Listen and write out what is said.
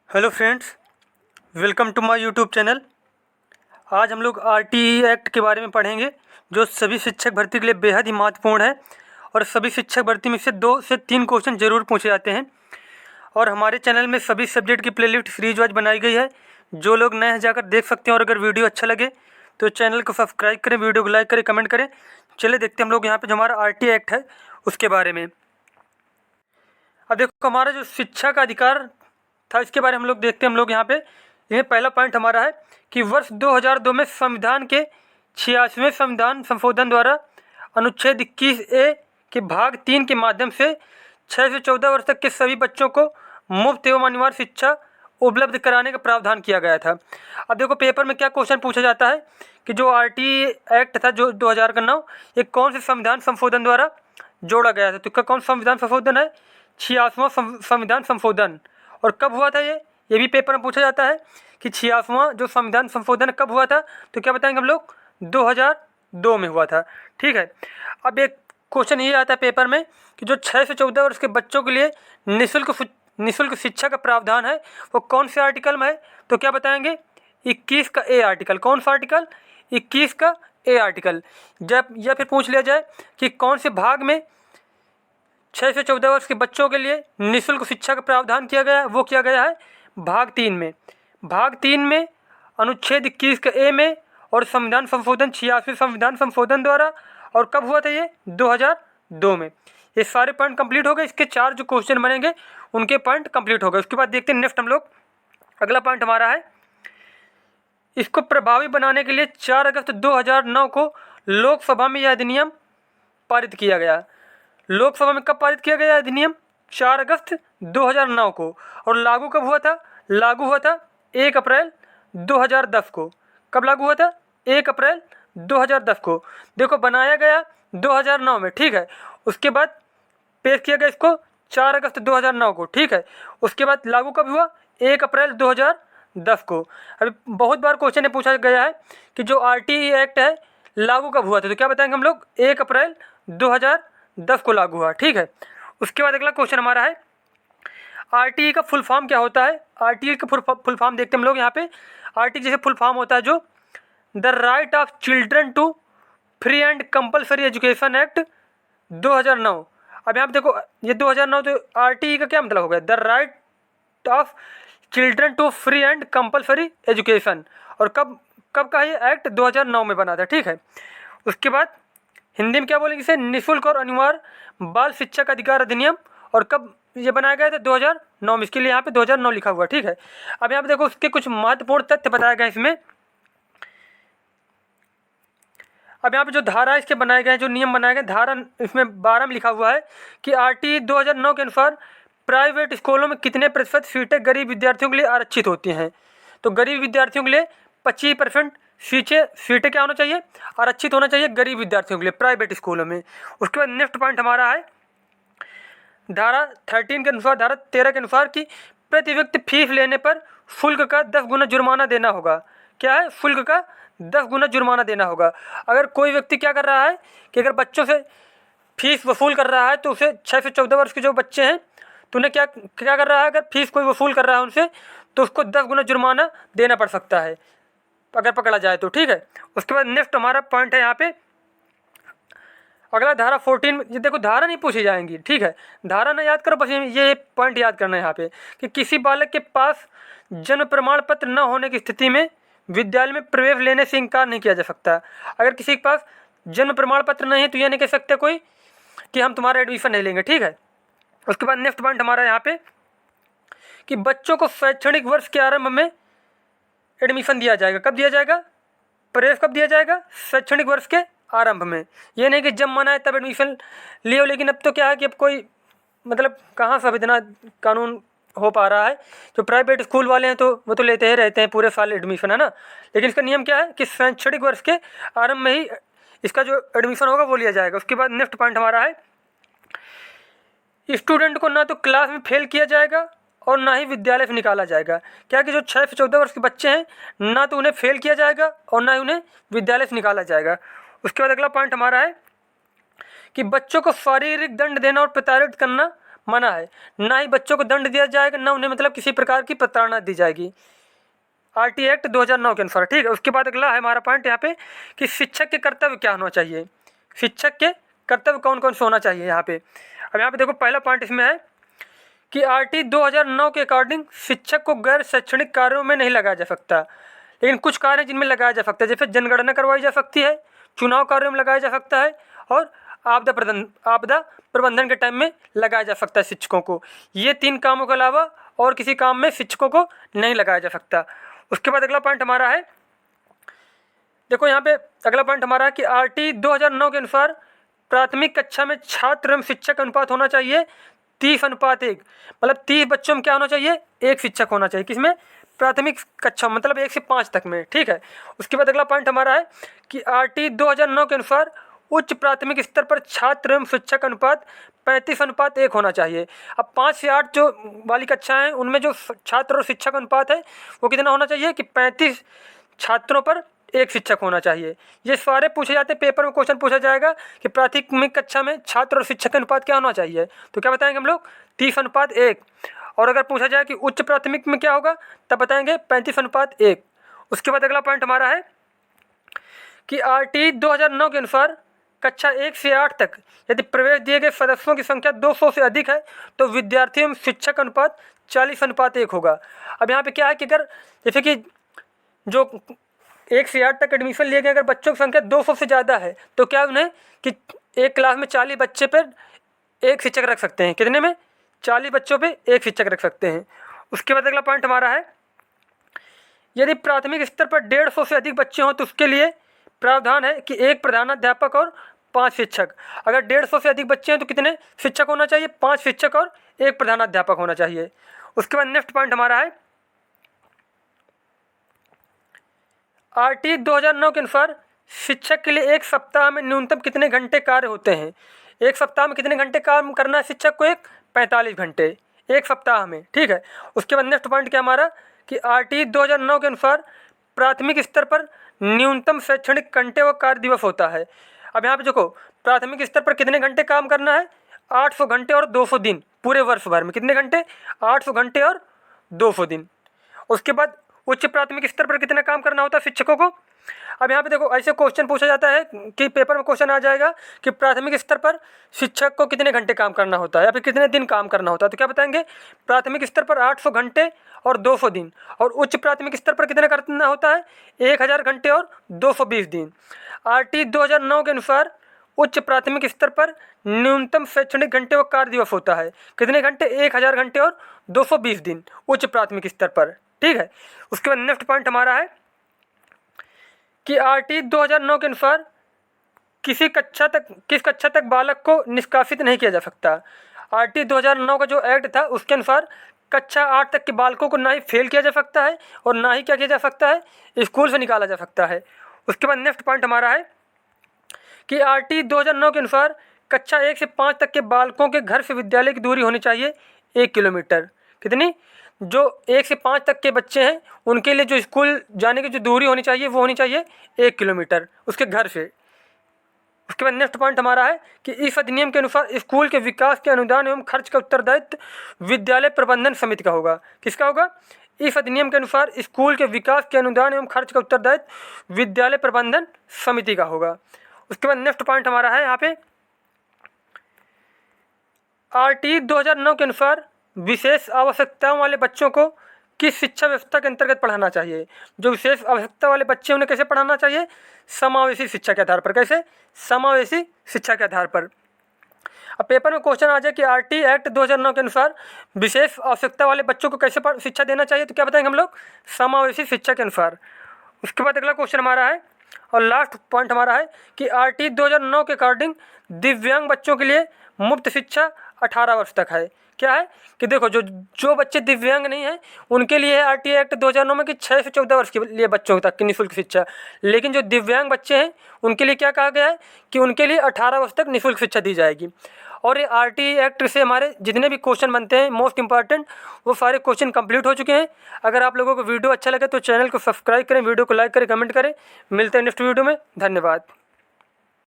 Hello friends, welcome to my YouTube channel. आज हम लोग आरटीई एक्ट के बारे में पढ़ेंगे, जो सभी शिक्षक भर्ती के लिए बेहद ही महत्वपूर्ण है और सभी शिक्षक भर्ती में से 2 से 3 क्वेश्चन जरूर पूछे जाते हैं। और हमारे चैनल में सभी सब्जेक्ट की प्लेलिस्ट सीरीज वाइज बनाई गई है, जो लोग नए हैं जाकर देख सकते हैं। और अगर वीडियो अच्छा लगे तो चैनल को सब्सक्राइब करें, वीडियो को लाइक करें, कमेंट करें। चलिए देखते हैं हम लोग यहाँ पर जो हमारा आरटीई एक्ट है उसके बारे में। अब देखो, हमारा जो शिक्षा का अधिकार था इसके बारे में हम लोग देखते हैं। हम लोग यहाँ पे ये पहला पॉइंट हमारा है कि वर्ष 2002 में संविधान के 86वें संविधान संशोधन द्वारा अनुच्छेद 21A के भाग 3 के माध्यम से 6 से 14 वर्ष तक के सभी बच्चों को मुफ्त एवं अनिवार्य शिक्षा उपलब्ध कराने का प्रावधान किया गया था। अब देखो, पेपर में क्या क्वेश्चन पूछा जाता है कि जो आरटीई एक्ट था जो 2000 का 9, ये कौन से संविधान संशोधन द्वारा जोड़ा गया था। तो इसका कौन संविधान संशोधन है? 86वां संविधान संशोधन। और कब हुआ था ये भी पेपर में पूछा जाता है कि 86वां जो संविधान संशोधन कब हुआ था। तो क्या बताएंगे हम लोग? 2002 में हुआ था। ठीक है। अब एक क्वेश्चन ये आता है पेपर में कि जो 6 से 14 वर्ष के बच्चों के लिए निःशुल्क शिक्षा का प्रावधान है वो कौन से आर्टिकल में है। तो क्या बताएंगे? 21 का ए आर्टिकल। कौन सा आर्टिकल? 21 का ए आर्टिकल। जब या फिर पूछ लिया जाए कि कौन से भाग में 6 से 14 वर्ष के बच्चों के लिए निःशुल्क शिक्षा का प्रावधान किया गया है, वो किया गया है भाग 3 में। भाग 3 में अनुच्छेद 21 का ए में और संविधान संशोधन 86वें संविधान संशोधन द्वारा। और कब हुआ था ये? 2002 में। ये सारे पॉइंट कंप्लीट हो गए। इसके 4 जो क्वेश्चन बनेंगे उनके पॉइंट कंप्लीट हो गए। उसके बाद देखते हैं नेक्स्ट हम लोग। अगला पॉइंट हमारा है, इसको प्रभावी बनाने के लिए 4 अगस्त 2009 को लोकसभा में यह अधिनियम पारित किया गया। लोकसभा में कब पारित किया गया अधिनियम? 4 अगस्त 2009 को। और लागू कब हुआ था? लागू हुआ था 1 अप्रैल 2010 को। कब लागू हुआ था? 1 अप्रैल 2010 को। देखो, बनाया गया 2009 में, ठीक है। उसके बाद पेश किया गया इसको 4 अगस्त 2009 को, ठीक है। उसके बाद लागू कब हुआ? 1 अप्रैल 2010 को। अभी बहुत बार क्वेश्चन में पूछा गया है कि जो आरटीई एक्ट है लागू कब हुआ था। तो क्या बताएंगे हम लोग? 1 अप्रैल 2010 को लागू हुआ, ठीक है। उसके बाद अगला क्वेश्चन हमारा है, आरटीई का फुल फॉर्म क्या होता है। आरटीई का फुल फॉर्म देखते हैं हम लोग यहाँ पे। आरटीई जैसे फुल फॉर्म होता है जो the right of children to free and compulsory education act 2009। अब यहाँ पे देखो, ये 2009, तो आरटीई का क्या मतलब हो गया? The right of children to free and compulsory education. और कब कब का ये एक्ट? 2009 में बना था, ठीक है। उसके बाद हिंदी में क्या बोलेंगे इसे? निःशुल्क और अनिवार्य बाल शिक्षा का अधिकार अधिनियम। और कब ये बनाया गया था? 2009 में। इसके लिए यहाँ पे 2009 लिखा हुआ, ठीक है। अब यहाँ पे देखो, उसके कुछ महत्वपूर्ण तथ्य बताए गए इसमें। अब यहाँ पे जो धारा इसके बनाए गए हैं, जो नियम बनाए गए, धारा इसमें 12 में लिखा हुआ है कि आरटीई 2009 के अनुसार प्राइवेट स्कूलों में कितने प्रतिशत सीटें गरीब विद्यार्थियों के लिए आरक्षित होती हैं। तो गरीब विद्यार्थियों के लिए 25% सीटें क्या होना चाहिए? आरक्षित होना चाहिए गरीब विद्यार्थियों के लिए प्राइवेट स्कूलों में। उसके बाद नेक्स्ट पॉइंट हमारा है, धारा 13 के अनुसार, धारा 13 के अनुसार कि प्रति व्यक्ति फीस लेने पर शुल्क का 10 गुना जुर्माना देना होगा। क्या है? शुल्क का 10 गुना जुर्माना देना होगा। अगर कोई व्यक्ति क्या कर रहा है कि अगर बच्चों से फीस वसूल कर रहा है तो उसे 6 से 14 वर्ष के जो बच्चे हैं तो उन्हें क्या क्या कर रहा है, अगर फीस कोई वसूल कर रहा है उनसे तो उसको 10 गुना जुर्माना देना पड़ सकता है अगर पकड़ा जाए तो, ठीक है। उसके बाद नेक्स्ट हमारा पॉइंट है यहाँ पे अगला, धारा 14। ये देखो, धारा नहीं पूछी जाएंगी, ठीक है। धारा ना याद करो, बस ये पॉइंट याद करना है यहाँ पे कि किसी बालक के पास जन्म प्रमाण पत्र न होने की स्थिति में विद्यालय में प्रवेश लेने से इनकार नहीं किया जा सकता। अगर किसी के पास जन्म प्रमाण पत्र नहीं है तो यह नहीं कह सकते कोई कि हम तुम्हारा एडमिशन नहीं लेंगे, ठीक है। उसके बाद नेक्स्ट पॉइंट हमारा यहाँ पे कि बच्चों को शैक्षणिक वर्ष के आरंभ में एडमिशन दिया जाएगा। कब दिया जाएगा? प्रवेश कब दिया जाएगा? शैक्षणिक वर्ष के आरंभ में। ये नहीं कि जब मना है तब एडमिशन लियो। लेकिन अब तो क्या है कि अब कोई मतलब कहाँ सब इतना कानून हो पा रहा है। जो प्राइवेट स्कूल वाले हैं तो वो तो लेते ही रहते हैं पूरे साल एडमिशन, है ना। लेकिन इसका नियम क्या है कि शैक्षणिक वर्ष के आरंभ में ही इसका जो एडमिशन होगा वो लिया जाएगा। उसके बाद नेक्स्ट पॉइंट हमारा है, स्टूडेंट को ना तो क्लास में फेल किया जाएगा और ना ही विद्यालय से निकाला जाएगा। क्या कि जो 6 से 14 वर्ष के बच्चे हैं ना तो उन्हें फेल किया जाएगा और ना ही उन्हें विद्यालय से निकाला जाएगा। उसके बाद अगला पॉइंट हमारा है कि बच्चों को शारीरिक दंड देना और प्रताड़ित करना मना है। ना ही बच्चों को दंड दिया जाएगा, ना उन्हें मतलब किसी प्रकार की प्रताड़ना दी जाएगी आरटी एक्ट 2009 के अनुसार। ठीक है, उसके बाद अगला है हमारा पॉइंट यहाँ पे कि शिक्षक के कर्तव्य क्या होना चाहिए। शिक्षक के कर्तव्य कौन कौन से होना चाहिए यहाँ पे। अब यहाँ पे देखो पहला पॉइंट इसमें है कि आरटी 2009 के अकॉर्डिंग शिक्षक को गैर शैक्षणिक कार्यों में नहीं लगाया जा सकता, लेकिन कुछ कार्य जिनमें लगाया जा सकता है, जैसे जनगणना करवाई जा सकती है, चुनाव कार्यों में लगाया जा सकता है, और आपदा प्रबंधन के टाइम में लगाया जा सकता है शिक्षकों को। ये 3 कामों के अलावा और किसी काम में शिक्षकों को नहीं लगाया जा सकता। उसके बाद अगला पॉइंट हमारा है, देखो यहाँ पे अगला पॉइंट हमारा है कि आरटी 2009 के अनुसार प्राथमिक कक्षा में छात्र एवं शिक्षक अनुपात होना चाहिए 30:1, मतलब 30 बच्चों में क्या होना चाहिए, 1 शिक्षक होना चाहिए। किसमें, प्राथमिक कक्षा मतलब 1 से 5 तक में। ठीक है, उसके बाद अगला पॉइंट हमारा है कि आरटी 2009 के अनुसार उच्च प्राथमिक स्तर पर छात्र एवं शिक्षक अनुपात 35:1 होना चाहिए। अब 5 से 8 जो वाली कक्षाएं हैं उनमें जो छात्र और शिक्षक अनुपात है वो कितना होना चाहिए कि 35 छात्रों पर 1 शिक्षक होना चाहिए। ये सारे पूछे जाते हैं, पेपर में क्वेश्चन पूछा जाएगा कि प्राथमिक कक्षा में छात्र और शिक्षक अनुपात क्या होना चाहिए, तो क्या बताएंगे हम लोग 30:1। और अगर पूछा जाए कि उच्च प्राथमिक में क्या होगा तब बताएंगे 35:1। उसके बाद अगला पॉइंट हमारा है कि आरटी 2009 के अनुसार कक्षा 1 से 8 तक यदि प्रवेश दिए गए सदस्यों की संख्या 200 से अधिक है तो विद्यार्थियों में शिक्षक अनुपात 40:1 होगा। अब यहाँ पे क्या है कि अगर जैसे कि जो 1 से 8 तक एडमिशन लिए गए अगर बच्चों की संख्या 200 से ज़्यादा है तो क्या उन्हें कि एक क्लास में 40 बच्चे पर 1 शिक्षक रख सकते हैं। कितने में, 40 बच्चों पे 1 शिक्षक रख सकते हैं। उसके बाद अगला पॉइंट हमारा है, यदि प्राथमिक स्तर पर 150 से अधिक बच्चे हों तो उसके लिए प्रावधान है कि 1 प्रधानाध्यापक और 5 शिक्षक। अगर 150 से अधिक बच्चे हैं तो कितने शिक्षक होना चाहिए, 5 शिक्षक और 1 प्रधानाध्यापक होना चाहिए। उसके बाद नेक्स्ट पॉइंट हमारा है, आरटी 2009 के अनुसार शिक्षक के लिए 1 सप्ताह में न्यूनतम कितने घंटे कार्य होते हैं। 1 सप्ताह में कितने घंटे काम करना है शिक्षक को, 45 घंटे 1 सप्ताह में। ठीक है, उसके बाद नेक्स्ट पॉइंट क्या हमारा कि आरटी 2009 के अनुसार प्राथमिक स्तर पर न्यूनतम शैक्षणिक घंटे व कार्य दिवस होता है। अब यहाँ पे देखो प्राथमिक स्तर पर कितने घंटे काम करना है, 800 घंटे और 200 दिन। पूरे वर्ष भर में कितने घंटे, 800 घंटे और 200 दिन। उसके बाद उच्च प्राथमिक स्तर पर कितना काम करना होता है शिक्षकों को। अब यहाँ पे देखो ऐसे क्वेश्चन पूछा जाता है कि पेपर में क्वेश्चन आ जाएगा कि प्राथमिक स्तर पर शिक्षक को कितने घंटे काम करना होता है या फिर कितने दिन काम करना होता है, तो क्या बताएंगे प्राथमिक स्तर पर 800 घंटे और 200 दिन। और उच्च प्राथमिक स्तर पर कितना करना होता है, 1000 घंटे और 220 दिन। आरटी 2009 के अनुसार उच्च प्राथमिक स्तर पर न्यूनतम शैक्षणिक घंटे व कार्य दिवस होता है कितने घंटे, 1000 घंटे और 220 दिन उच्च प्राथमिक स्तर पर। ठीक है, उसके बाद नेक्स्ट पॉइंट हमारा है कि आरटी 2009 के अनुसार किस कक्षा तक बालक को निष्कासित नहीं किया जा सकता। आरटी 2009 का जो एक्ट था उसके अनुसार कक्षा 8 तक के बालकों को ना ही फेल किया जा सकता है और ना ही क्या किया जा सकता है, स्कूल से निकाला जा सकता है। उसके बाद नेक्स्ट पॉइंट हमारा है कि आरटी 2009 के अनुसार कक्षा 1 से 5 तक के बालकों के घर से विद्यालय की दूरी होनी चाहिए 1 किलोमीटर। कितनी, जो 1 से 5 तक के बच्चे हैं उनके लिए जो स्कूल जाने की जो दूरी होनी चाहिए वो होनी चाहिए 1 किलोमीटर उसके घर से। उसके बाद नेक्स्ट पॉइंट हमारा है कि इस अधिनियम के अनुसार स्कूल के विकास के अनुदान एवं खर्च का उत्तरदायित्व विद्यालय प्रबंधन समिति का होगा। किसका होगा, इस अधिनियम के अनुसार स्कूल के विकास के अनुदान एवं खर्च का उत्तरदायित्व विद्यालय प्रबंधन समिति का होगा। उसके बाद नेक्स्ट पॉइंट हमारा है यहाँ पे आरटी 2009 के अनुसार विशेष आवश्यकताओं वाले बच्चों को किस शिक्षा व्यवस्था के अंतर्गत पढ़ाना चाहिए। जो विशेष आवश्यकता वाले बच्चे उन्हें कैसे पढ़ाना चाहिए, समावेशी शिक्षा के आधार पर। कैसे, समावेशी शिक्षा के आधार पर। अब पेपर में क्वेश्चन आ जाए कि आरटी एक्ट 2009 के अनुसार विशेष आवश्यकता वाले बच्चों को कैसे शिक्षा देना चाहिए, तो क्या बताएंगे हम लोग, समावेशी शिक्षा के अनुसार। उसके बाद अगला क्वेश्चन हमारा है और लास्ट पॉइंट हमारा है कि आरटी 2009 के अकॉर्डिंग दिव्यांग बच्चों के लिए मुफ्त शिक्षा 18 वर्ष तक है। क्या है कि देखो जो बच्चे दिव्यांग नहीं हैं उनके लिए आरटी एक्ट 2009 में कि 6 से 14 वर्ष के लिए बच्चों तक की निःशुल्क शिक्षा, लेकिन जो दिव्यांग बच्चे हैं उनके लिए क्या कहा गया है कि उनके लिए 18 वर्ष तक निःशुल्क शिक्षा दी जाएगी। और ये आरटी एक्ट से हमारे जितने भी क्वेश्चन बनते हैं मोस्ट इंपॉर्टेंट वो सारे क्वेश्चन कंप्लीट हो चुके हैं। अगर आप लोगों को वीडियो अच्छा लगे तो चैनल को सब्सक्राइब करें, वीडियो को लाइक करें, कमेंट करें। मिलते हैं नेक्स्ट वीडियो में, धन्यवाद।